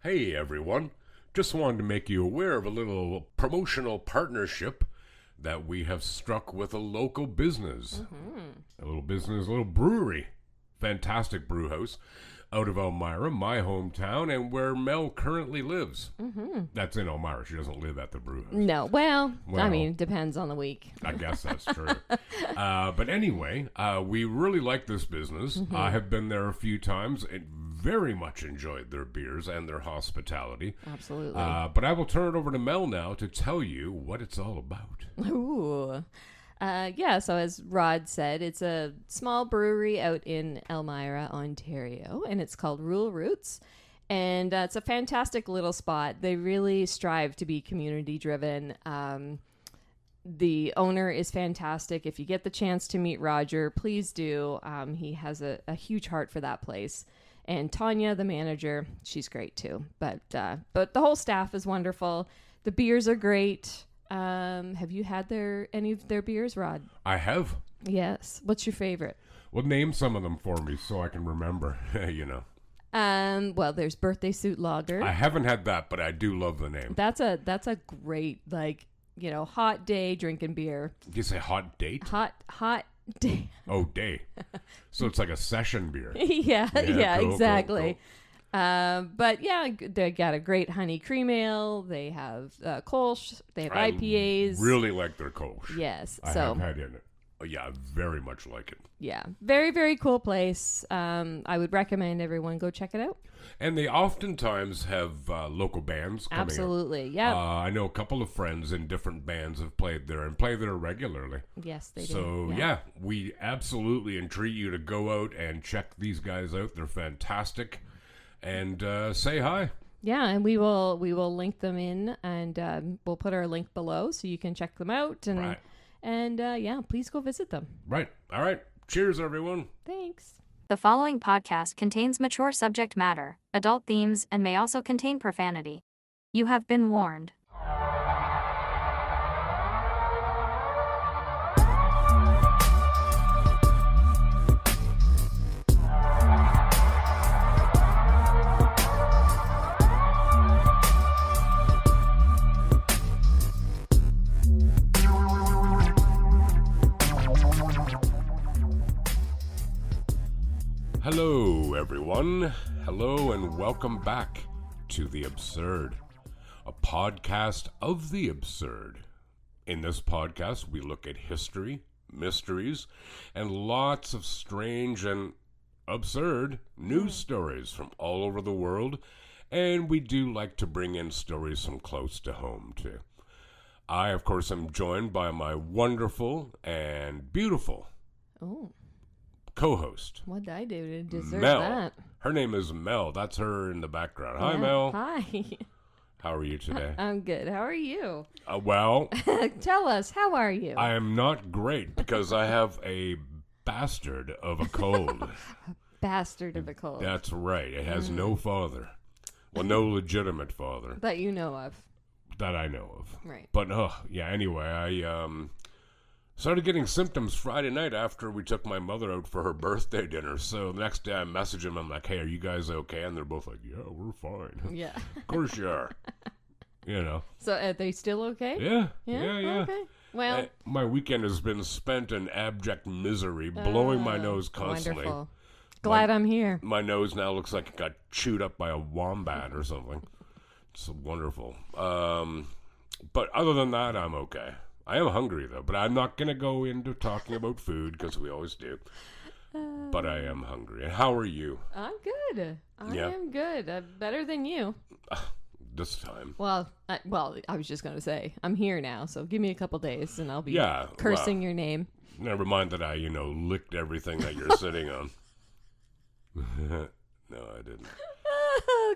Hey everyone, just wanted to make you aware of a little promotional partnership that we have struck with a local business. A little brewery. Fantastic brew house out of Elmira, my hometown, and where Mel currently lives. That's in Elmira. She doesn't live at the brew house. No, well, I mean, depends on the week. I guess that's true. But anyway, we really like this business. I have been there a few times and very much enjoyed their beers and their hospitality. Absolutely. But I will turn it over to Mel now to tell you what it's all about. Ooh. So as Rod said, it's a small brewery out in Elmira, Ontario, and it's called Rural Roots. And it's a fantastic little spot. They really strive to be community-driven. The owner is fantastic. If you get the chance to meet Roger, please do. He has a huge heart for that place. And Tanya, the manager, she's great too. But the whole staff is wonderful. The beers are great. Have you had any of their beers, Rod? I have. Yes. What's your favorite? Well, name some of them for me so I can remember, Well, there's Birthday Suit Lager. I haven't had that, but I do love the name. That's a great, hot day drinking beer. Did you say hot date? Hot day. Oh, day. So it's like a session beer. yeah, cool, exactly. Cool. But yeah, they got a great honey cream ale. They have Kolsch. They have IPAs. Really like their Kolsch. Yes. I have had it. Oh, yeah, I very much like it. Yeah, very, very cool place. I would recommend everyone go check it out. And they oftentimes have local bands coming Absolutely, in. yeah. I know a couple of friends in different bands have played there and play there regularly. Yes, they do. So, yeah, we absolutely entreat you to go out and check these guys out. They're fantastic. And say hi. Yeah, and we will link them in, and we'll put our link below so you can check them out. And right. And please go visit them. Right. All right. Cheers, everyone. Thanks. The following podcast contains mature subject matter, adult themes, and may also contain profanity. You have been warned. Hello, everyone. Hello, and welcome back to The Absurd, a podcast of the absurd. In this podcast, we look at history, mysteries, and lots of strange and absurd news stories from all over the world, and we do like to bring in stories from close to home, too. I, of course, am joined by my wonderful and beautiful co-host. What did I do to deserve Mel. that? Her name is Mel. That's her in the background. Hi, Yeah. Mel. Hi. How are you today? I'm good. How are you? Well, Tell us, how are you? I am not great because I have a bastard of a cold. Bastard of a cold. That's right. It has no father. Well, no legitimate father That you know of. that I know of. Right. But, anyway, I started getting symptoms Friday night after we took my mother out for her birthday dinner. So the next day I message them. I'm like, hey, are you guys okay? And they're both like, yeah, we're fine. Yeah. Of course you are. So are they still okay? Yeah. Okay. Well, My weekend has been spent in abject misery, blowing my nose constantly. Wonderful. Glad I'm here. My nose now looks like it got chewed up by a wombat or something. It's wonderful. But other than that, I'm okay. I am hungry, though, but I'm not going to go into talking about food because we always do. But I am hungry. And how are you? I'm good. I am good. Better than you. This time. Well, I was just going to say, I'm here now, so give me a couple days and I'll be cursing your name. Never mind that I, licked everything that you're sitting on. No, I didn't.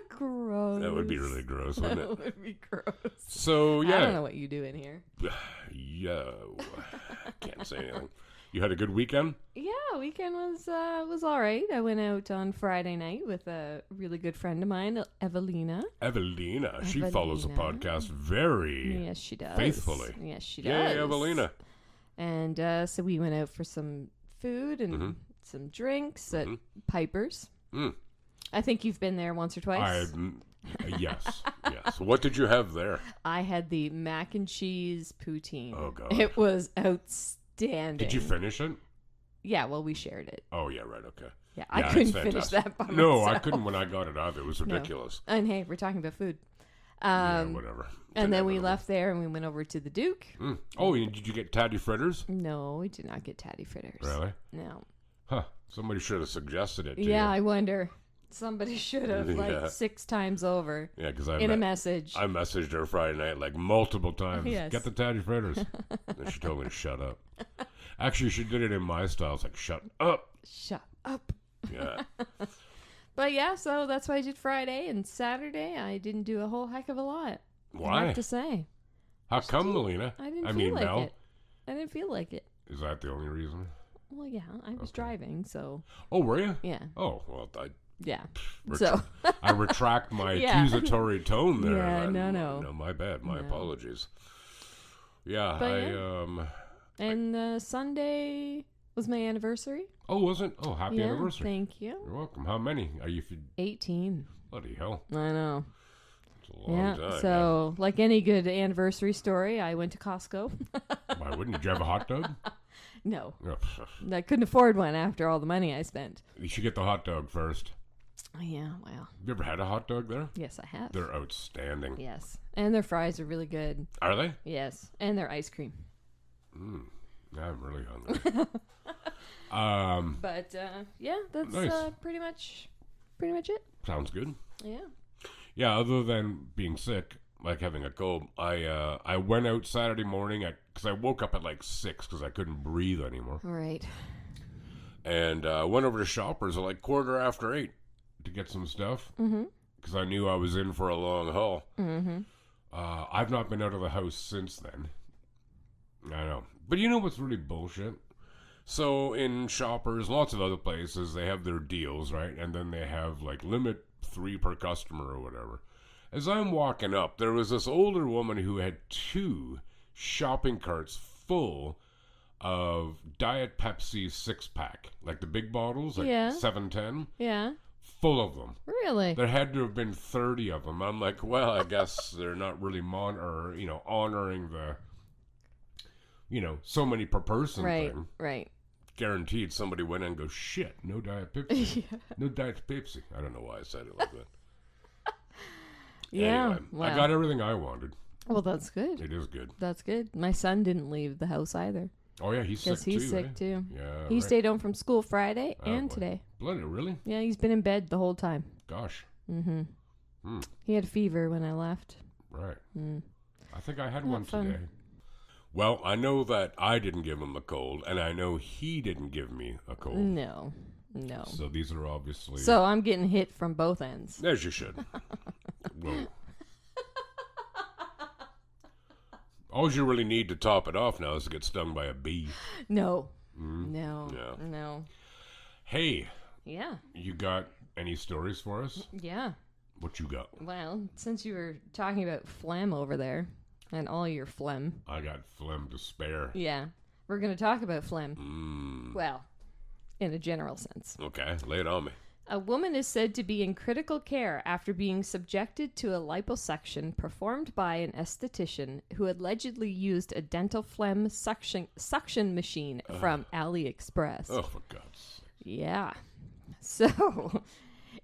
Gross. That would be really gross, wouldn't it? That would be gross. So, yeah. I don't know what you do in here. Yeah. Can't say anything. You had a good weekend? Yeah, weekend was all right. I went out on Friday night with a really good friend of mine, Evelina. She follows the podcast very yes, she does. faithfully. Yes, she does. Yay, Evelina. And so we went out for some food and some drinks at Piper's. I think you've been there once or twice. Yes, yes. What did you have there? I had the mac and cheese poutine. Oh, God. It was outstanding. Did you finish it? Yeah, well, we shared it. Oh, yeah, right, okay. Yeah, Yeah, I it's couldn't finish fantastic. that by No, myself. I couldn't when I got it either. It was No. ridiculous. And hey, we're talking about food. Yeah, whatever. And then we Inevitable. left there and we went over to the Duke. Mm. Oh, and did you get tatty fritters? No, we did not get tatty fritters. Really? No. Huh. Somebody should have suggested it to Yeah, you. I wonder. Somebody should have, Yeah. 6 times over Yeah, because in a message. I messaged her Friday night like multiple times. Yes. Get the tatty fritters. And she told me to shut up. Actually, she did it in my style. It's like, shut up. Shut up. Yeah. But yeah, so that's what I did Friday. And Saturday, I didn't do a whole heck of a lot. I Why? have to say. How come, Melina? I didn't feel like Mel? it. I didn't feel like it. Is that the only reason? Well, yeah, I was driving, so Oh, were you? yeah. Oh, well, Yeah. Ret- So, I retract my Yeah. accusatory tone there. Yeah, no. No, my bad. My No. apologies. Yeah, But and Sunday was my anniversary. Oh, was it? Oh, happy Yeah, anniversary. thank you. You're welcome. How many? Are you... 18. Bloody hell. I know. It's a long Yeah. time. So, like any good anniversary story, I went to Costco. Why wouldn't you? Did you have a hot dog? No, Oh, I couldn't afford one after all the money I spent. you should get the hot dog first. Oh, yeah, well, You ever had a hot dog there? yes, I have. They're outstanding. Yes, and their fries are really good. Are they? Yes, and their ice cream. I'm really hungry. But yeah, that's Nice. pretty much it. Sounds good. Yeah. Yeah, other than being sick, like having a cold, I went out Saturday morning because I woke up at like 6 because I couldn't breathe anymore. All right. And went over to Shoppers at like 8:15 to get some stuff because I knew I was in for a long haul. Mm-hmm. I've not been out of the house since then. I know. But you know what's really bullshit? So in Shoppers, lots of other places, they have their deals, right? And then they have like limit 3 per customer or whatever. As I'm walking up, there was this older woman who had 2 shopping carts full of Diet Pepsi 6-pack, like the big bottles, like Yeah. 710, Yeah. full of them. Really? There had to have been 30 of them. I'm like, well, I guess they're not really honoring the, so many per person Right. thing. Right. Guaranteed somebody went in and goes, shit, no Diet Pepsi. No Diet Pepsi. I don't know why I said it like that. Yeah. Anyway, Well, I got everything I wanted. well, that's good. It is good. That's good. My son didn't leave the house either Oh, yeah, he's sick because he's too, sick eh? too. Yeah, He right. stayed home from school Friday Oh, and boy. today. Bloody, really? Yeah, he's been in bed the whole time. Gosh. He had a fever when I left. Right. I think I had Not one fun. today. Well, I know that I didn't give him a cold, and I know he didn't give me a cold. No. So these are obviously... So I'm getting hit from both ends. As you should. Whoa. All you really need to top it off now is to get stung by a bee. No. Mm-hmm. No. Yeah. No. Hey, Yeah. you got any stories for us? Yeah. What you got? Well, since you were talking about phlegm over there and all your phlegm, I got phlegm to spare. yeah, we're going to talk about phlegm. Well, in a general sense. Okay, lay it on me. A woman is said to be in critical care after being subjected to a liposuction performed by an esthetician who allegedly used a dental phlegm suction machine from AliExpress. Oh, for God's sake. Yeah. So,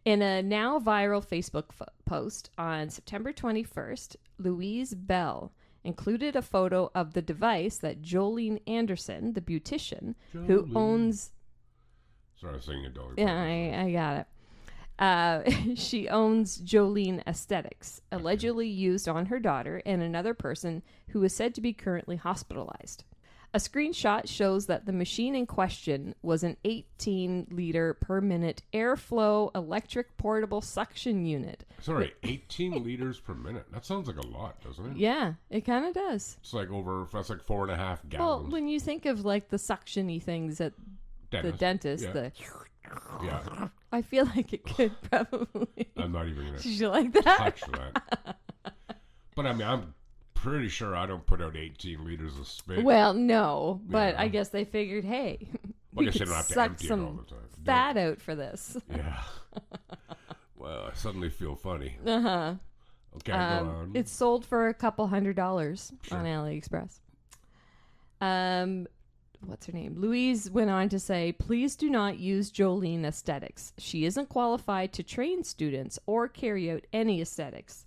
in a now viral Facebook post on September 21st, Louise Bell included a photo of the device that Jolene Anderson, the beautician, who Jolene. owns... Sorry, I was singing a dog. Yeah, I got it. She owns Jolene Aesthetics, allegedly used on her daughter and another person who is said to be currently hospitalized. A screenshot shows that the machine in question was an 18-liter per minute airflow electric portable suction unit. Sorry, 18 liters per minute. That sounds like a lot, doesn't it? Yeah, it kind of does. It's like that's like 4.5 Well, gallons. when you think of like the suction-y things at the dentist, Yeah. Yeah, I feel like it could probably... I'm not even going to Did you like that? touch that. But I mean, I'm pretty sure I don't put out 18 liters of spit. Well, no, but Yeah. I guess they figured, hey, Well, I we guess you could don't have to suck empty it some all the time. fat out for this. Yeah. I suddenly feel funny. Uh-huh. Okay, go on. It's sold for a couple $100 Sure. on AliExpress. What's her name? Louise went on to say, please do not use Jolene aesthetics. She isn't qualified to train students or carry out any aesthetics.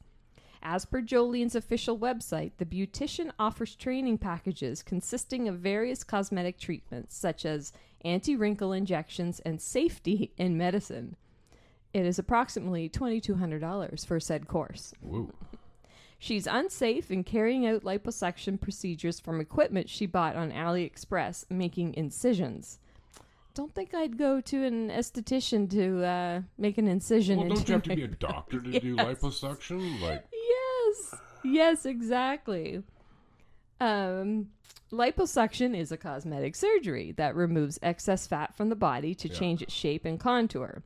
As per Jolene's official website, the beautician offers training packages consisting of various cosmetic treatments such as anti-wrinkle injections and safety in medicine. It is approximately $2,200 for said course. Woo. She's unsafe in carrying out liposuction procedures from equipment she bought on AliExpress, making incisions. Don't think I'd go to an esthetician to make an incision. Well, don't into you have to my- be a doctor to Yes. do liposuction? Like, Yes, exactly. Liposuction is a cosmetic surgery that removes excess fat from the body to change its shape and contour.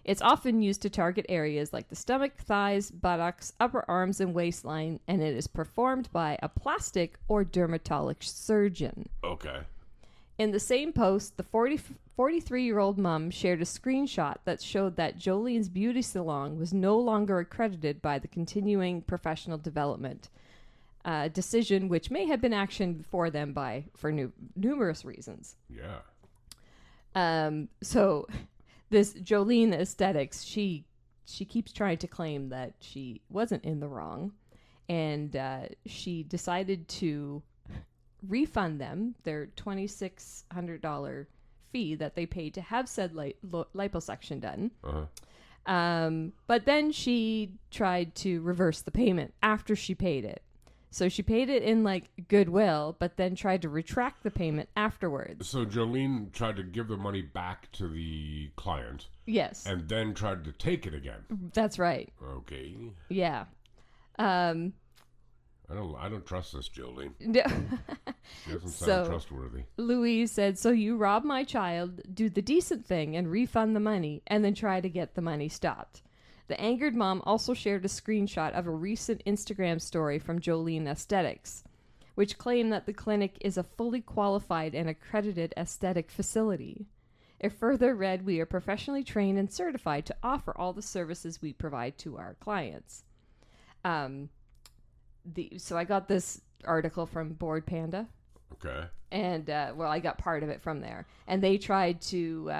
It's often used to target areas like the stomach, thighs, buttocks, upper arms, and waistline, and it is performed by a plastic or dermatologic surgeon. okay. In the same post, the 43-year-old mom shared a screenshot that showed that Jolene's beauty salon was no longer accredited by the continuing professional development decision, which may have been actioned for them for numerous reasons. Yeah. So this Jolene Aesthetics, she keeps trying to claim that she wasn't in the wrong, and she decided to refund them their $2,600 fee that they paid to have said liposuction done. Uh-huh. But then she tried to reverse the payment after she paid it. So she paid it in like goodwill, but then tried to retract the payment afterwards. So Jolene tried to give the money back to the client Yes, and then tried to take it again. that's right. Okay. Yeah. I don't trust this Jolene. No. She doesn't So- sound trustworthy. Louise said, so you robbed my child, do the decent thing and refund the money, and then try to get the money stopped. The angered mom also shared a screenshot of a recent Instagram story from Jolene Aesthetics, which claimed that the clinic is a fully qualified and accredited aesthetic facility. It further read, we are professionally trained and certified to offer all the services we provide to our clients. So I got this article from Bored Panda. Okay. And, I got part of it from there. And they tried to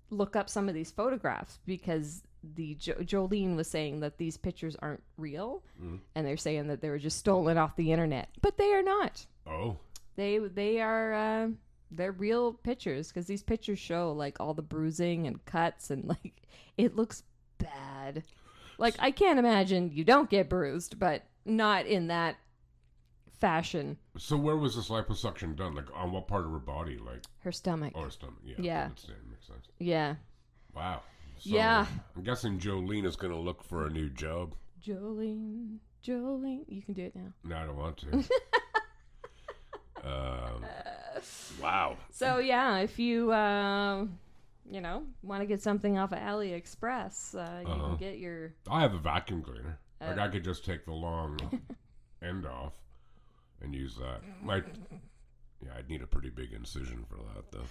look up some of these photographs because Jolene was saying that these pictures aren't real. Mm. And they're saying that they were just stolen off the internet. But they are not. Oh. They are, they're real pictures because these pictures show, like, all the bruising and cuts and, like, it looks bad. Like, I can't imagine you don't get bruised, but not in that fashion. So where was this liposuction done? Like on what part of her body? Like Her stomach. or her stomach? Yeah. Yeah. Makes sense. Yeah. Wow. So, Yeah. I'm guessing Jolene is going to look for a new job. Jolene, you can do it now. No, I don't want to. Wow. So yeah, if you want to get something off of AliExpress, you can get your. I have a vacuum cleaner. Like I could just take the long end off and use that. I'd need a pretty big incision for that though.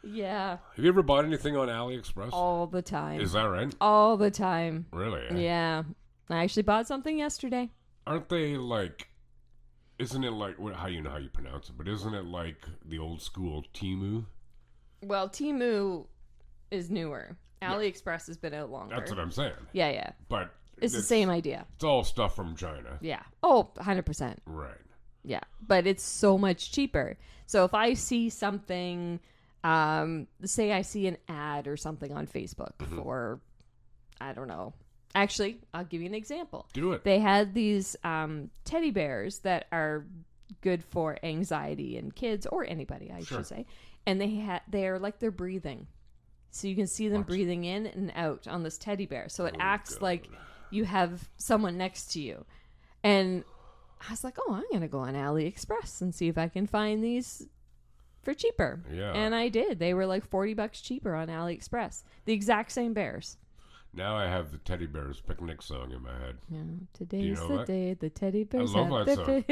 Yeah, Have you ever bought anything on AliExpress? all the time. Is that right? All the time. Really? Eh? Yeah, I actually bought something yesterday. Aren't they like? Isn't it like how you know how you pronounce it? But isn't it like the old school Temu? Well, Temu is newer. AliExpress has been out longer. That's what I'm saying. Yeah. But It's the same idea. It's all stuff from China. Yeah. Oh, 100%. Right. Yeah, but it's so much cheaper. So if I see something, say I see an ad or something on Facebook for, I don't know. Actually, I'll give you an example. Do it. They had these teddy bears that are good for anxiety in kids or anybody, I should say. And they're like they're breathing. So you can see them breathing in and out on this teddy bear. So it acts like you have someone next to you. And I was like, oh, I'm going to go on AliExpress and see if I can find these for cheaper. Yeah. And I did. They were like $40 cheaper on AliExpress. The exact same bears. Now I have the Teddy Bears Picnic song in my head. Yeah, today's know the that? day the teddy bears love have that the song.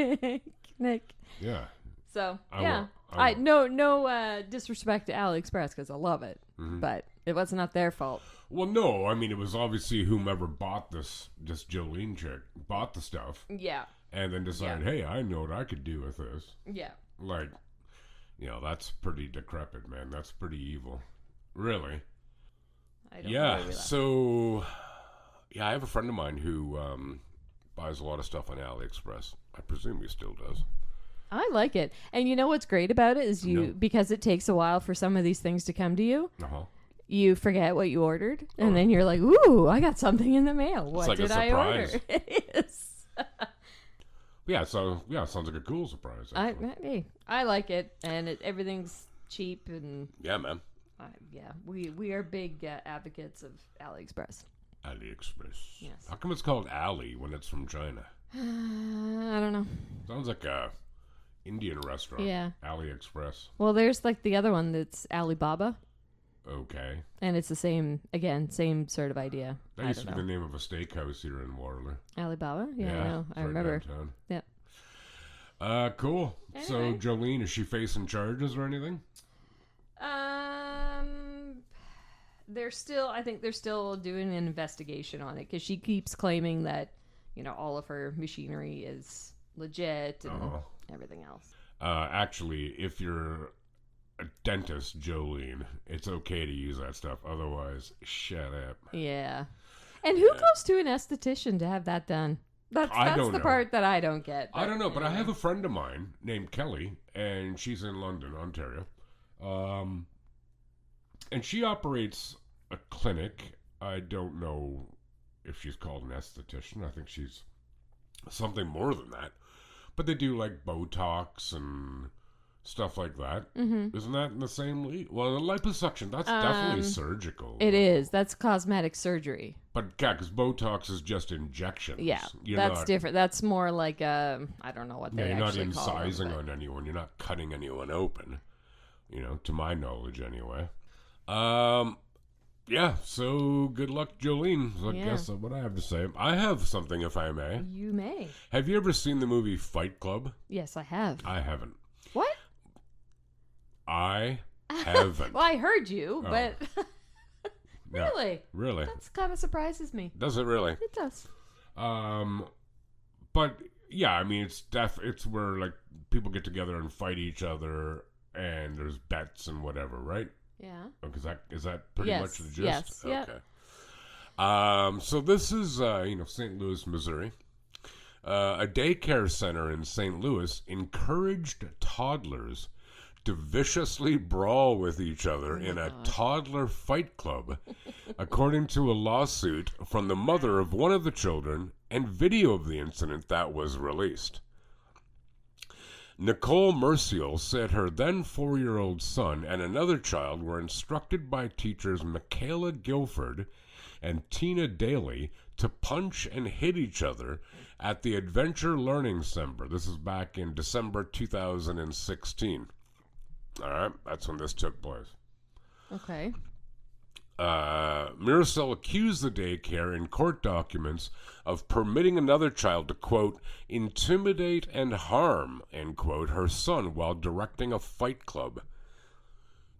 picnic. Yeah. So I yeah, will- I will. no disrespect to AliExpress because I love it, but it was not their fault. Well, no, I mean, it was obviously whomever bought this Jolene chick bought the stuff Yeah, and then decided, hey, I know what I could do with this. yeah. Like, that's pretty decrepit, man. That's pretty evil. Really. I don't know Yeah, where we left. so, I have a friend of mine who buys a lot of stuff on AliExpress. I presume he still does. I like it, and you know what's great about it is because it takes a while for some of these things to come to you. Uh-huh. You forget what you ordered, and then you're like, "Ooh, I got something in the mail. What like a did I order?" surprise. It is. Yeah, so, it sounds like a cool surprise. Actually. I like it, and everything's cheap, and Yeah, man. we are big advocates of AliExpress. AliExpress. Yes. How come it's called Ali when it's from China? I don't know. Sounds like a Indian restaurant. Yeah. AliExpress. Well, there's like the other one that's Alibaba, Okay. and it's the same sort of idea. That I used to don't be know. the name of a steakhouse here in Waterloo. Alibaba? Yeah, I know. it's I right remember. downtown. Yeah. Cool. So, Anyway. Jolene, is she facing charges or anything? I think they're still doing an investigation on it because she keeps claiming that, all of her machinery is legit and everything else. Actually, if you're a dentist, Jolene, it's okay to use that stuff. Otherwise, shut up. Yeah. And who goes to an esthetician to have that done? That's don't the know. part that I don't get. I don't know, but I have a friend of mine named Kelly, and she's in London, Ontario. And she operates a clinic. I don't know if she's called an esthetician. I think she's something more than that. But they do like Botox and stuff like that. Mm-hmm. Isn't that in the same league? Well, the liposuction, that's definitely surgical. It is. That's cosmetic surgery. But yeah, because Botox is just injections. Yeah, You're that's not, different. That's more like I don't know what they you're not actually call them, incising but- on anyone. You're not cutting anyone open. To my knowledge anyway. Yeah, so good luck, Jolene. I guess that's what I have to say. I have something, if I may. You may. Have you ever seen the movie Fight Club? Yes, I have. I haven't. What? I haven't. Well, I heard you, but Yeah, really, really? that's kind of surprises me. Does it really? It does. But yeah, I mean, it's where like people get together and fight each other, and there's bets and whatever, right? Yeah. Is that pretty Yes, much the gist? yes, yeah. Okay. So this is St. Louis, Missouri. A daycare center in St. Louis encouraged toddlers to viciously brawl with each other in a toddler fight club, according to a lawsuit from the mother of one of the children and video of the incident that was released. Nicole Merciel said her then 4-year-old son and another child were instructed by teachers Michaela Guilford and Tina Daly to punch and hit each other at the Adventure Learning Center. This is back in December 2016. All right, that's when this took place. Okay. Miracel accused the daycare in court documents of permitting another child to, quote, intimidate and harm, end quote, her son while directing a fight club.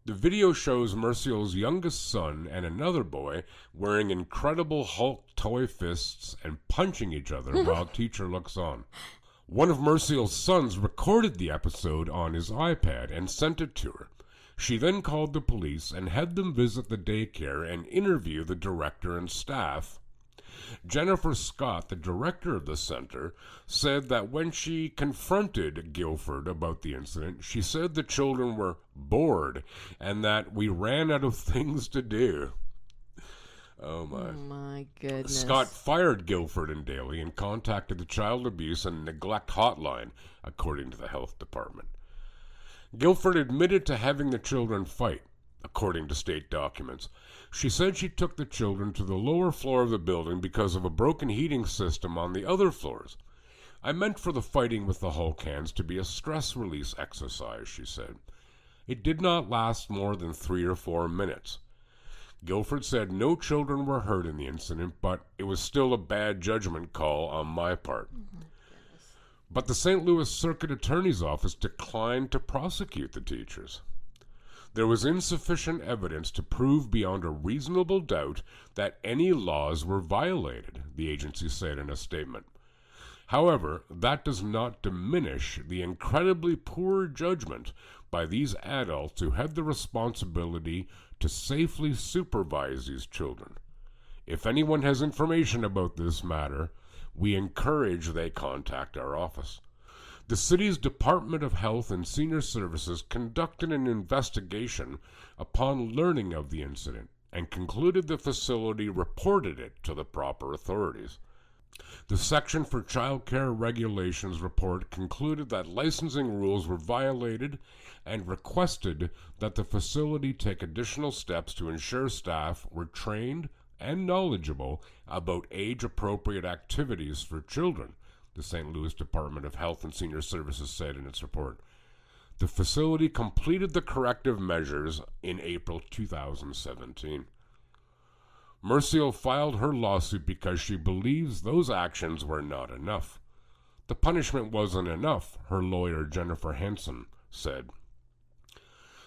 The video shows Merciel's youngest son and another boy wearing Incredible Hulk toy fists and punching each other while teacher looks on. One of Merciel's sons recorded the episode on his iPad and sent it to her. She then called the police and had them visit the daycare and interview the director and staff. Jennifer Scott, the director of the center, said that when she confronted Guilford about the incident, she said the children were bored and that we ran out of things to do. Oh my goodness. Scott fired Guilford and Daly and contacted the Child Abuse and Neglect Hotline, according to the health department. Guilford admitted to having the children fight, according to state documents. She said she took the children to the lower floor of the building because of a broken heating system on the other floors. I meant for the fighting with the Hulk hands to be a stress release exercise, she said. It did not last more than 3 or 4 minutes. Guilford said no children were hurt in the incident, but it was still a bad judgment call on my part. But the St. Louis Circuit Attorney's Office declined to prosecute the teachers. There was insufficient evidence to prove beyond a reasonable doubt that any laws were violated, the agency said in a statement. However, that does not diminish the incredibly poor judgment by these adults who had the responsibility to safely supervise these children. If anyone has information about this matter, we encourage they contact our office. The city's Department of Health and Senior Services conducted an investigation upon learning of the incident and concluded the facility reported it to the proper authorities. The Section for Child Care Regulations report concluded that licensing rules were violated and requested that the facility take additional steps to ensure staff were trained and knowledgeable about age-appropriate activities for children, the St. Louis Department of Health and Senior Services said in its report. The facility completed the corrective measures in April 2017. Merciel filed her lawsuit because she believes those actions were not enough. The punishment wasn't enough, her lawyer Jennifer Henson said.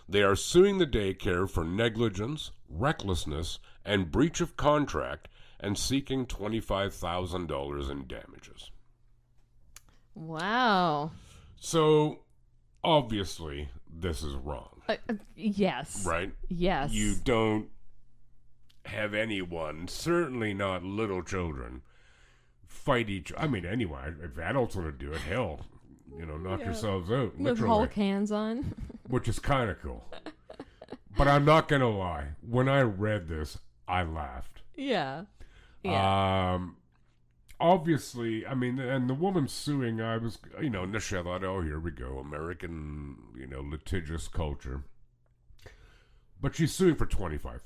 They are suing the daycare for negligence, recklessness, and breach of contract and seeking $25,000 in damages. Wow. So, obviously, this is wrong. Yes. Right? Yes. You don't have anyone, certainly not little children, fight each. I mean, anyway, if adults want to do it, hell, knock yourselves out. With Hulk hands on. Which is kind of cool. But I'm not going to lie. When I read this, I laughed. Yeah. Obviously, I mean, and the woman suing, I was, initially I thought, oh, here we go. American, litigious culture. But she's suing for $25,000.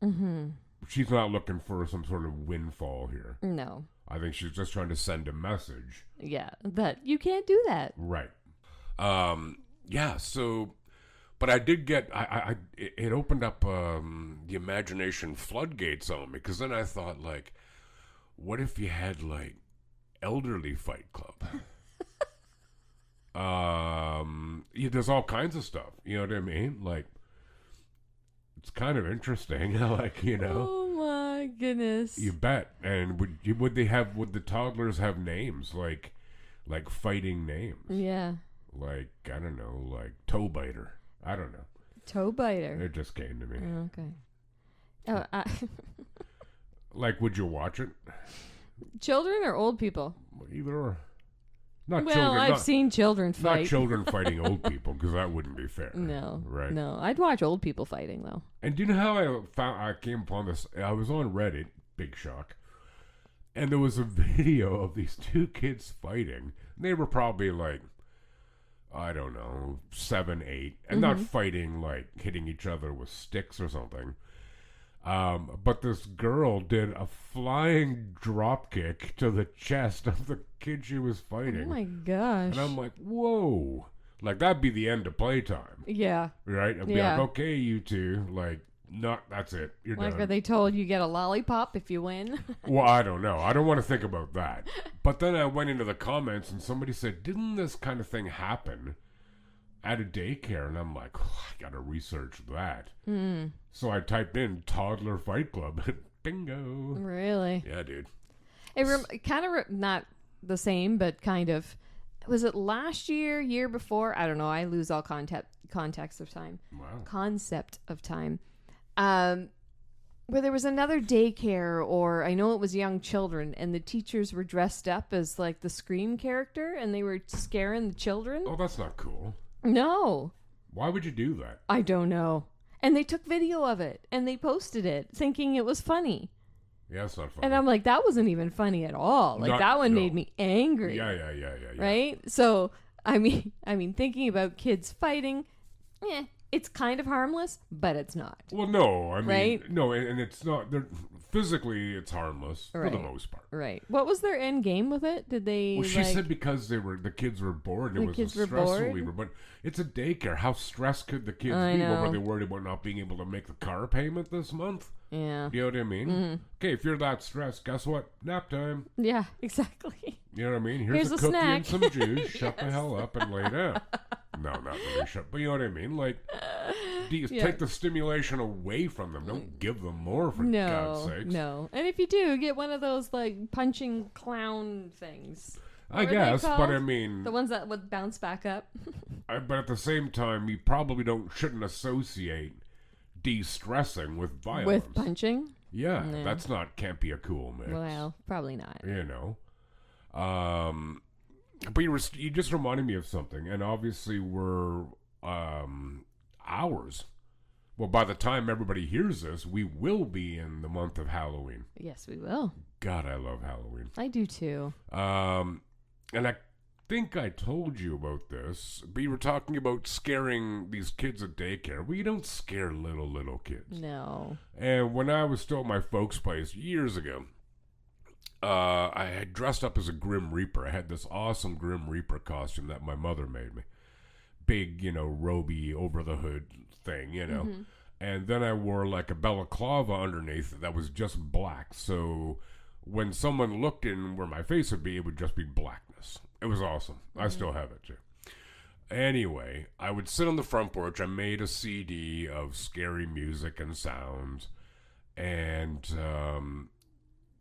Mm-hmm. She's not looking for some sort of windfall here. No. I think she's just trying to send a message. Yeah, that you can't do that. Right. So, but I did get, it opened up the imagination floodgates on me, because then I thought, like, what if you had, like, elderly fight club? There's all kinds of stuff, you know what I mean? Like, it's kind of interesting, like, Oh my goodness! You bet. And would the toddlers have names like fighting names? Yeah. Like, I don't know, like toe biter. I don't know. Toe biter. It just came to me. Okay. Oh, like, would you watch it? Children or old people? Either or. Not well, children. I've seen children fight. Not children fighting old people, because that wouldn't be fair. No. Right? No. I'd watch old people fighting, though. And do you know how I came upon this? I was on Reddit, big shock, and there was a video of these two kids fighting. They were probably like, I don't know, 7, 8, and not fighting like hitting each other with sticks or something. But this girl did a flying drop kick to the chest of the kid she was fighting. Oh my gosh. And I'm like, whoa. Like, that'd be the end of playtime. Yeah. Right? I'd be like, okay, you two, like, that's it. You're done. Like, are they told you get a lollipop if you win? Well, I don't know. I don't want to think about that. But then I went into the comments and somebody said, didn't this kind of thing happen at a daycare? And I'm like, I gotta research that. So I typed in Toddler Fight Club and bingo. Really? Yeah, dude. It kind of not the same, but kind of. Was it last year before? I don't know. I lose all context of time. Wow. Concept of time. Where there was another daycare, or I know it was young children, and the teachers were dressed up as like the Scream character, and they were scaring the children. Oh, that's not cool. No. Why would you do that? I don't know. And they took video of it, and they posted it, thinking it was funny. Yeah, it's not funny. And I'm like, that wasn't even funny at all. Like, that one made me angry. Yeah. Right? So, I mean, thinking about kids fighting, it's kind of harmless, but it's not. Well, no, I mean, right? No, and it's not. Physically, it's harmless for the most part. Right. What was their end game with it? Did they? Well, she said because the kids were bored. And it was a stress reliever. But it's a daycare. How stressed could the kids be? What were they worried about not being able to make the car payment this month? Yeah. You know what I mean? Okay, if you're that stressed, guess what? Nap time. Yeah, exactly. You know what I mean? Here's a a cookie snack. and some juice. Shut the hell up and lay down. No, not really shut. But you know what I mean? Like, take the stimulation away from them. Don't give them more, for God's sakes. No. And if you do, get one of those, like, punching clown things. I guess, but I mean... The ones that would bounce back up. But at the same time, you probably shouldn't associate de-stressing with violence. With punching? Yeah, can't be a cool mix. Well, probably not. You know. But you just reminded me of something, and obviously we're hours. Well, by the time everybody hears this, we will be in the month of Halloween. Yes, we will. God, I love Halloween. I do too. And I think I told you about this, but you were talking about scaring these kids at daycare. Well, you don't scare little kids. No. And when I was still at my folks' place years ago, I had dressed up as a Grim Reaper. I had this awesome Grim Reaper costume that my mother made me. Big, roby over the hood thing, Mm-hmm. And then I wore like a balaclava underneath that was just black. So when someone looked in where my face would be, it would just be blackness. It was awesome. I still have it too. Anyway, I would sit on the front porch. I made a CD of scary music and sounds. And,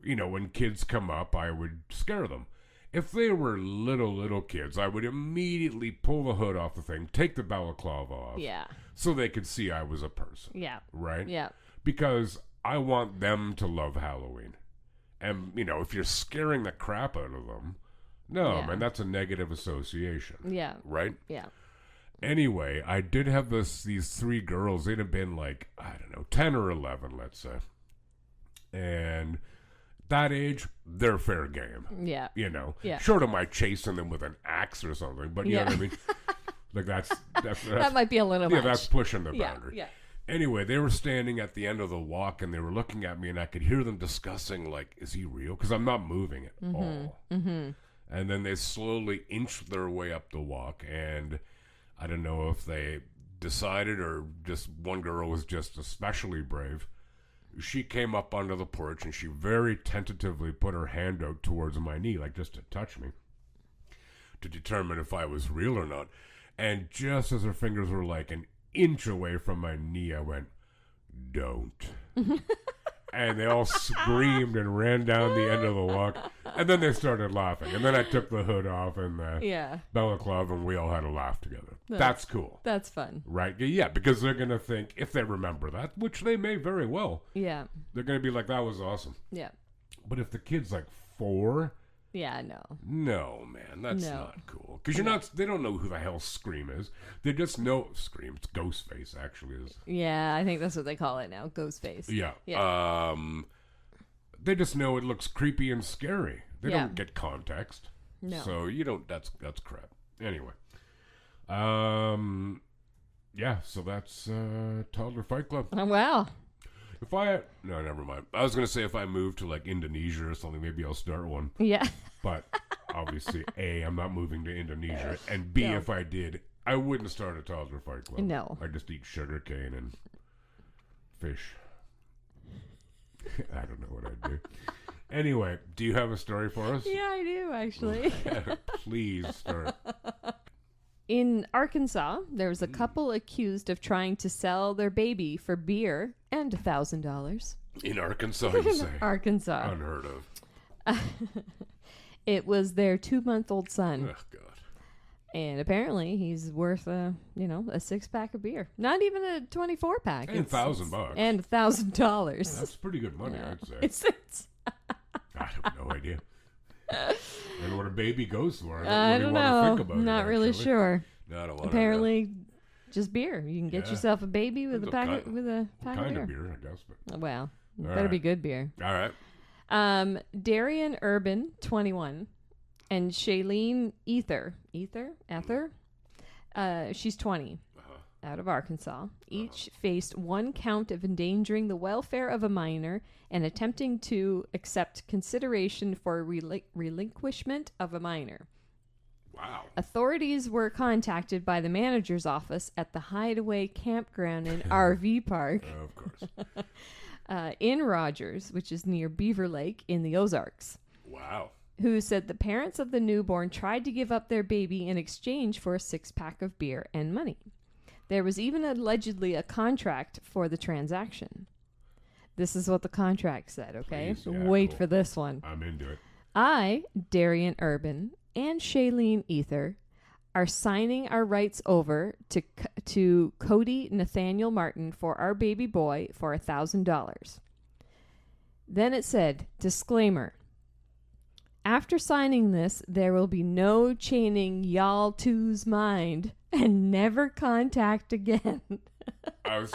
when kids come up, I would scare them. If they were little kids, I would immediately pull the hood off the thing, take the balaclava off. Yeah. So they could see I was a person. Yeah. Right? Yeah. Because I want them to love Halloween. And, if you're scaring the crap out of them, man, that's a negative association. Yeah. Right? Yeah. Anyway, I did have these three girls. They'd have been like, 10 or 11, let's say. And that age, they're fair game. Yeah. Yeah. Short of my chasing them with an axe or something, but you know what I mean? Like that's that might be a little much. Yeah, that's pushing the boundary. Yeah. Anyway, they were standing at the end of the walk and they were looking at me and I could hear them discussing, like, is he real? Because I'm not moving at all. Mm-hmm. And then they slowly inched their way up the walk, and I don't know if they decided or just one girl was just especially brave. She came up onto the porch and she very tentatively put her hand out towards my knee, like just to touch me, to determine if I was real or not. And just as her fingers were like an inch away from my knee, I went, "Don't." And they all screamed and ran down the end of the walk. And then they started laughing. And then I took the hood off and the balaclava, and we all had a laugh together. That's cool. That's fun. Right? Yeah, because they're going to think, if they remember that, which they may very well. Yeah. They're going to be like, that was awesome. Yeah. But if the kid's like 4... Yeah, no. No, man, that's not cool. Because they don't know who the hell Scream is. They just know Scream. It's Ghostface, actually. Yeah, I think that's what they call it now, Ghostface. Yeah. They just know it looks creepy and scary. They don't get context. No. So you don't, that's crap. Anyway. Yeah, so that's Toddler Fight Club. Oh, wow. No, never mind. I was going to say if I move to like Indonesia or something, maybe I'll start one. Yeah. But obviously, A, I'm not moving to Indonesia. And B, if I did, I wouldn't start a Toddler Fight Club. No. I'd just eat sugarcane and fish. I don't know what I'd do. Anyway, do you have a story for us? Yeah, I do, actually. Please start. In Arkansas, there was a couple accused of trying to sell their baby for beer and $1,000. In Arkansas, you say? Arkansas. Unheard of. It was their 2-month-old son. Oh, God. And apparently he's worth a 6-pack of beer. Not even a 24-pack. And $1,000. And $1,000. That's pretty good money, I'd say. It's I have no idea. And what a baby goes for. I don't know. Want to think about Not it, really sure. No, I don't want Apparently, just beer. You can get yourself a baby with a pack of kind beer. of beer, I guess. But. Well, better be good beer. All right. Darian Urban, 21, and Shailene Ether, she's 20, out of Arkansas. Each faced 1 count of endangering the welfare of a minor and attempting to accept consideration for relinquishment of a minor. Wow. Authorities were contacted by the manager's office at the Hideaway Campground and RV Park. Of course. In Rogers, which is near Beaver Lake in the Ozarks. Wow. who said the parents of the newborn tried to give up their baby in exchange for a 6-pack of beer and money. There was even allegedly a contract for the transaction. This is what the contract said, okay? Please, yeah, Wait cool. for this one. I'm into it. I, Darian Urban, and Shailene Ether are signing our rights over to Cody Nathaniel Martin for our baby boy for $1,000. Then it said, disclaimer. After signing this, there will be no chaining y'all two's mind and never contact again.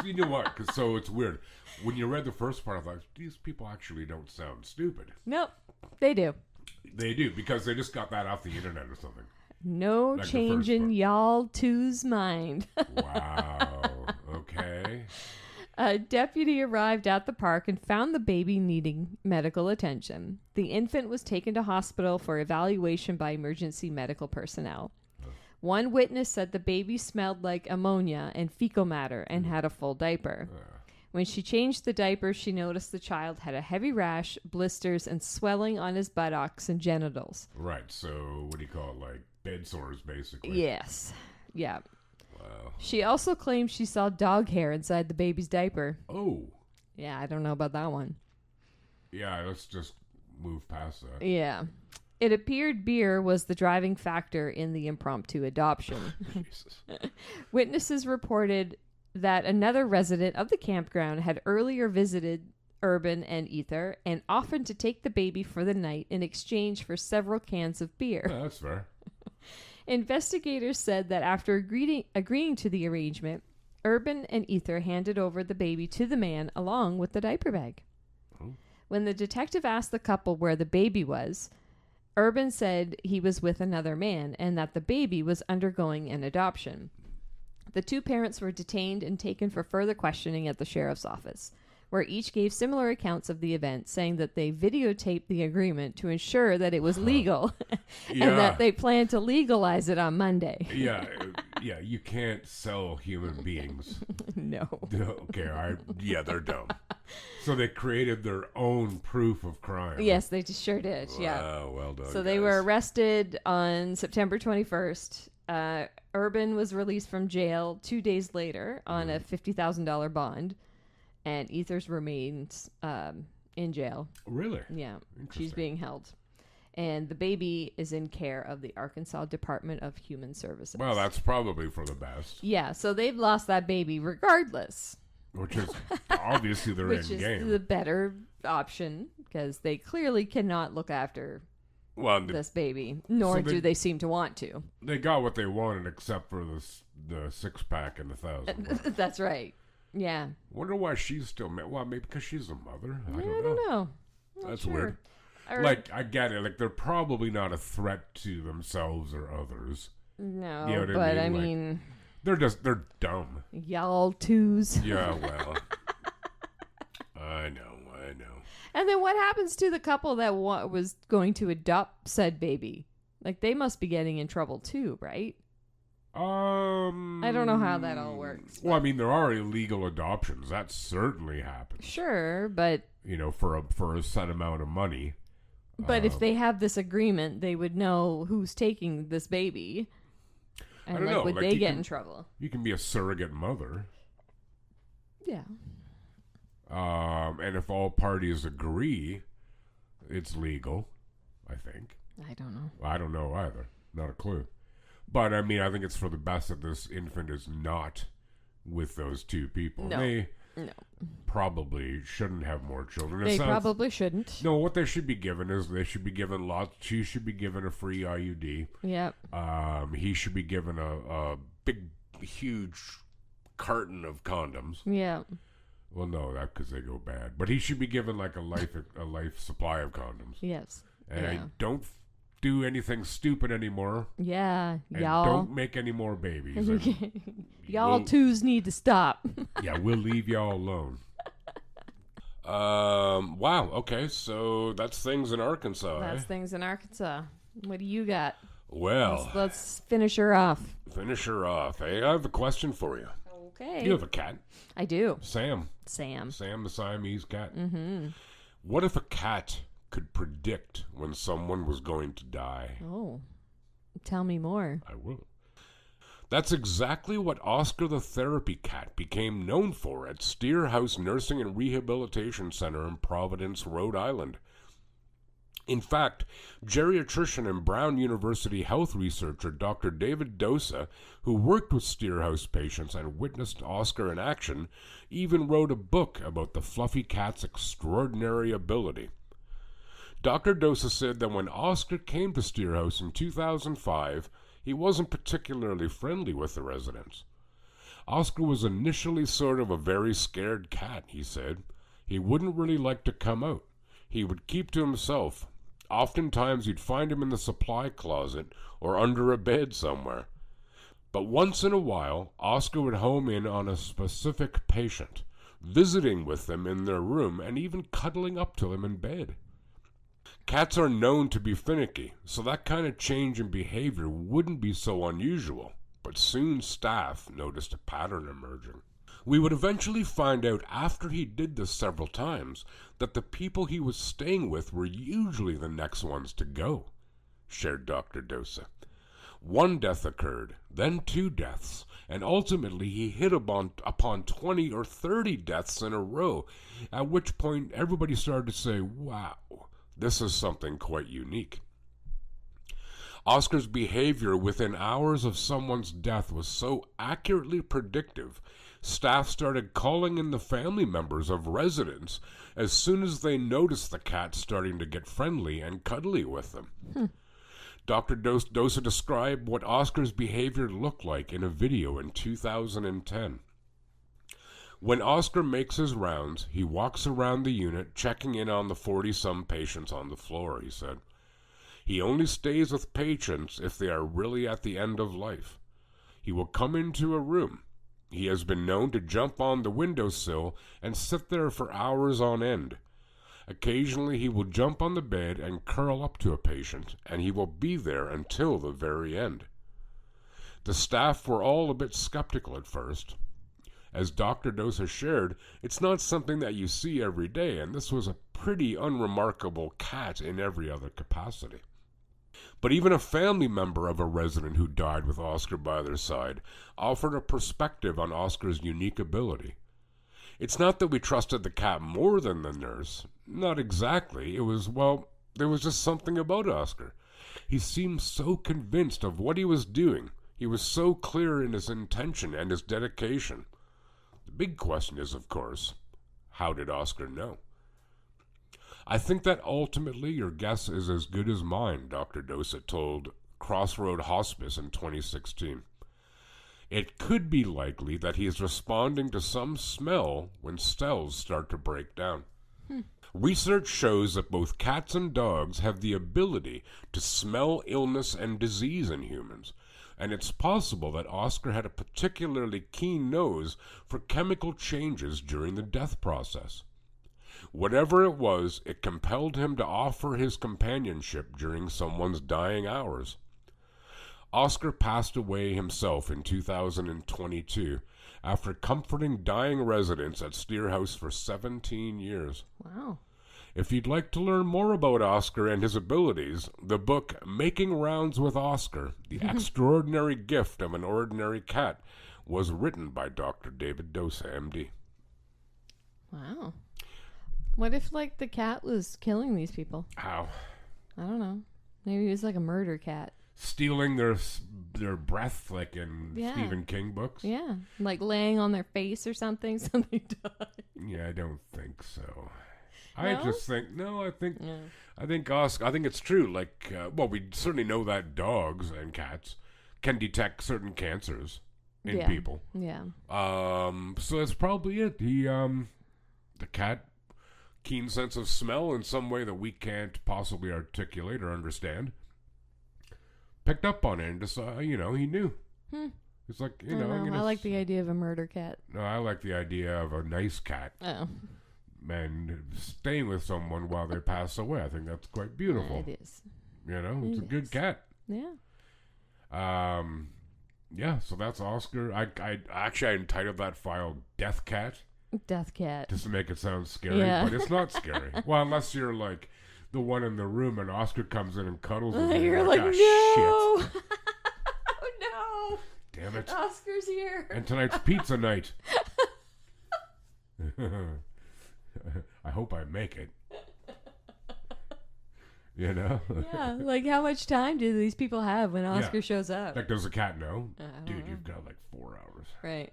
You know what? So it's weird. When you read the first part, I thought, these people actually don't sound stupid. Nope, they do. They do, because they just got that off the internet or something. No Like the changing first y'all two's mind. Wow. Okay. A deputy arrived at the park and found the baby needing medical attention. The infant was taken to hospital for evaluation by emergency medical personnel. One witness said the baby smelled like ammonia and fecal matter and had a full diaper. When she changed the diaper, she noticed the child had a heavy rash, blisters, and swelling on his buttocks and genitals. Right. So what do you call it? Like bed sores, basically. Yes. Yeah. Wow. She also claimed she saw dog hair inside the baby's diaper. Oh. Yeah, I don't know about that one. Yeah, let's just move past that. Yeah. It appeared beer was the driving factor in the impromptu adoption. Jesus. Witnesses reported that another resident of the campground had earlier visited Urban and Ether and offered to take the baby for the night in exchange for several cans of beer. Yeah, that's fair. Investigators said that after agreeing to the arrangement, Urban and Ether handed over the baby to the man along with the diaper bag. Oh. When the detective asked the couple where the baby was, Urban said he was with another man and that the baby was undergoing an adoption. The two parents were detained and taken for further questioning at the sheriff's office, where each gave similar accounts of the event, saying that they videotaped the agreement to ensure that it was legal and that they plan to legalize it on Monday. Yeah, you can't sell human beings. No. Okay, yeah, they're dumb. So they created their own proof of crime. Yes, they sure did. Yeah. Wow, well done. So they were arrested on September 21st. Urban was released from jail 2 days later on a $50,000 bond, and Ethers remains in jail. Really? Yeah, she's being held. And the baby is in care of the Arkansas Department of Human Services. Well, that's probably for the best. Yeah, so they've lost that baby regardless. Which is obviously their Which end is game. the better option, because they clearly cannot look after this baby, nor do they seem to want to. They got what they wanted, except for the 6-pack and the 1,000. That's right. Yeah. Wonder why she's still well, maybe because she's a mother. I don't know. That's sure. weird. Like, I get it. Like, they're probably not a threat to themselves or others. No, you know what but I mean? Like, they're dumb. Y'all twos. Yeah, well. I know. And then what happens to the couple that was going to adopt said baby? Like, they must be getting in trouble too, right? I don't know how that all works. Well, I mean, there are illegal adoptions. That certainly happens. Sure, but for a set amount of money. But if they have this agreement, they would know who's taking this baby. And I don't know. Would they get in trouble? You can be a surrogate mother. Yeah. And if all parties agree, it's legal, I think. I don't know. I don't know either. Not a clue. But, I mean, I think it's for the best that this infant is not with those two people. No. They No. probably shouldn't have more children. They probably shouldn't. No, what they should be given is they should be given she should be given a free IUD. Yep. He should be given a big, huge carton of condoms. Yeah. Well, no, that because they go bad. But he should be given like a life supply of condoms. Yes. And yeah. don't do anything stupid anymore. Yeah, and y'all. Don't make any more babies. Y'all twos need to stop. Yeah, we'll leave y'all alone. Wow. Okay, so that's things in Arkansas. That's things in Arkansas. What do you got? Well, let's finish her off. Finish her off. Hey, I have a question for you. Okay. You have a cat. I do. Sam, Sam, the Siamese cat. Mm-hmm. What if a cat could predict when someone was going to die. Oh, tell me more. I will. That's exactly what Oscar the therapy cat became known for at Steer House Nursing and Rehabilitation Center in Providence, Rhode Island. In fact, geriatrician and Brown University health researcher Dr. David Dosa, who worked with Steer House patients and witnessed Oscar in action, even wrote a book about the fluffy cat's extraordinary ability. Dr. Dosa said that when Oscar came to Steer House in 2005, he wasn't particularly friendly with the residents. Oscar was initially sort of a very scared cat, he said. He wouldn't really like to come out. He would keep to himself. Oftentimes you'd find him in the supply closet or under a bed somewhere. But once in a while, Oscar would home in on a specific patient, visiting with them in their room and even cuddling up to them in bed. Cats are known to be finicky, so that kind of change in behavior wouldn't be so unusual, but soon staff noticed a pattern emerging. We would eventually find out after he did this several times that the people he was staying with were usually the next ones to go, shared Dr. Dosa. One death occurred, then 2 deaths, and ultimately he hit upon 20 or 30 deaths in a row, at which point everybody started to say, wow, this is something quite unique. Oscar's behavior within hours of someone's death was so accurately predictive, staff started calling in the family members of residents as soon as they noticed the cat starting to get friendly and cuddly with them. Dr. Dosa described what Oscar's behavior looked like in a video in 2010. When Oscar makes his rounds, he walks around the unit checking in on the 40-some patients on the floor, he said. He only stays with patients if they are really at the end of life. He will come into a room. He has been known to jump on the windowsill and sit there for hours on end. Occasionally he will jump on the bed and curl up to a patient, and he will be there until the very end. The staff were all a bit skeptical at first. As Dr. Dosa shared, it's not something that you see every day, and this was a pretty unremarkable cat in every other capacity. But even a family member of a resident who died with Oscar by their side offered a perspective on Oscar's unique ability. It's not that we trusted the cat more than the nurse. Not exactly. It was, well, there was just something about Oscar. He seemed so convinced of what he was doing. He was so clear in his intention and his dedication. The big question is, of course, how did Oscar know? I think that ultimately your guess is as good as mine, Dr. Dosa told Crossroad Hospice in 2016. It could be likely that he is responding to some smell when cells start to break down. Research shows that both cats and dogs have the ability to smell illness and disease in humans, and it's possible that Oscar had a particularly keen nose for chemical changes during the death process. Whatever it was, it compelled him to offer his companionship during someone's dying hours. Oscar passed away himself in 2022 after comforting dying residents at Steer House for 17 years. Wow. If you'd like to learn more about Oscar and his abilities, the book Making Rounds with Oscar, The Extraordinary Gift of an Ordinary Cat, was written by Dr. David Dosa, MD. Wow. What if, like, the cat was killing these people? How? I don't know. Maybe he was like a murder cat. Stealing their breath, like in Stephen King books? Yeah. Like laying on their face or something, so they die. Yeah, I don't think so. No? I just think, I think Oscar, I think it's true. Like, well, we certainly know that dogs and cats can detect certain cancers in people. Yeah. So that's probably it. The cat, keen sense of smell in some way that we can't possibly articulate or understand, picked up on it and decided, he knew. It's like, I like the idea of a murder cat. No, I like the idea of a nice cat. Oh. And staying with someone while they pass away. I think that's quite beautiful. It is. It's a good cat. Yeah. Yeah, so that's Oscar. I entitled that file Death Cat. Death Cat. Just to make it sound scary, Yeah. but it's not scary. Well, unless you're like the one in the room, and Oscar comes in and cuddles with him. You're like, "Ah, no. shit. Oh, no. Damn it. Oscar's here. And tonight's pizza night. I hope I make it. You know? Yeah, like how much time do these people have when Oscar shows up? Like, does the cat know? I don't Dude, know. you've got like 4 hours. Right.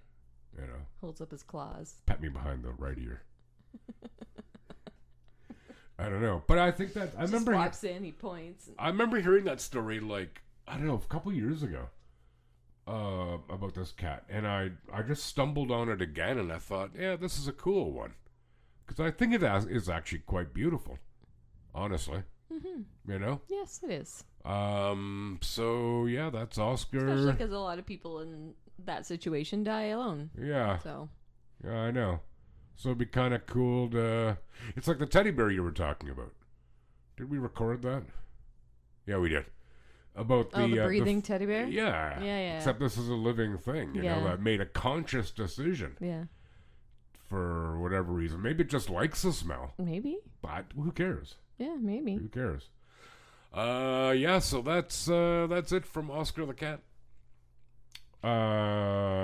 You know? Holds up his claws. Pat me behind the right ear. I don't know. But I think that... Just walks in, he points. I remember hearing that story, like, I don't know, a couple years ago. About this cat. And I just stumbled on it again, and I thought, yeah, this is a cool one. Because I think it is actually quite beautiful. Honestly. Mm-hmm. You know? Yes, it is. So, yeah, that's Oscar. Especially because a lot of people in that situation die alone. Yeah. So. Yeah, I know. So it'd be kind of cool to... It's like the teddy bear you were talking about. Did we record that? Yeah, we did. About the breathing teddy bear? Yeah. Yeah. Except this is a living thing, you know, that made a conscious decision. Yeah. For whatever reason. Maybe it just likes the smell. Maybe. But who cares? Yeah, maybe. Who cares? Yeah, so that's it from Oscar the cat.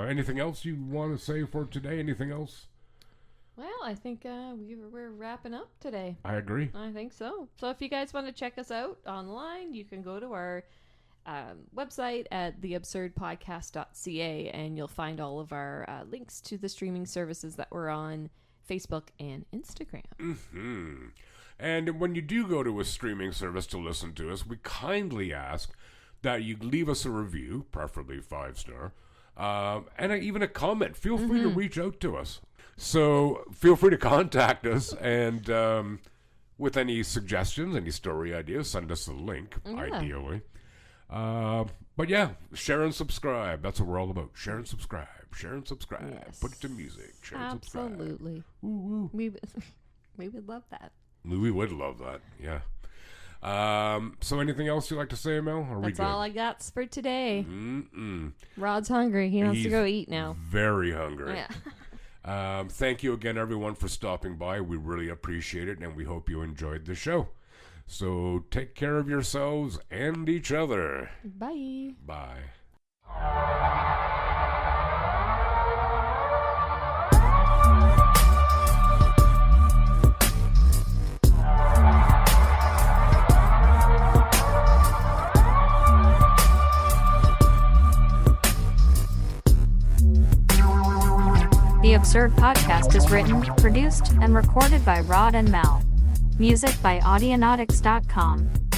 Anything else you want to say for today? Anything else? Well, I think we're wrapping up today. I agree. I think so. So if you guys want to check us out online, you can go to our website at theabsurdpodcast.ca, and you'll find all of our links to the streaming services that we're on Facebook and Instagram. Mm-hmm. And when you do go to a streaming service to listen to us, we kindly ask that you leave us a review, preferably 5-star, and even a comment. Feel free to reach out to us. So feel free to contact us, and with any suggestions, any story ideas, send us a link, ideally. But yeah, share and subscribe. That's what we're all about. Share and subscribe. Share and subscribe. Yes. Put it to music. Share and subscribe. Absolutely. Woo-woo. We would love that. We would love that, yeah. So anything else you'd like to say, Mel? That's all I got for today. Mm-mm. Rod's hungry. He wants to go eat now. Very hungry. Yeah. Thank you again, everyone, for stopping by. We really appreciate it, and we hope you enjoyed the show. So take care of yourselves and each other. Bye. Bye. The Absurd Podcast is written, produced, and recorded by Rod and Mel. Music by Audionautics.com.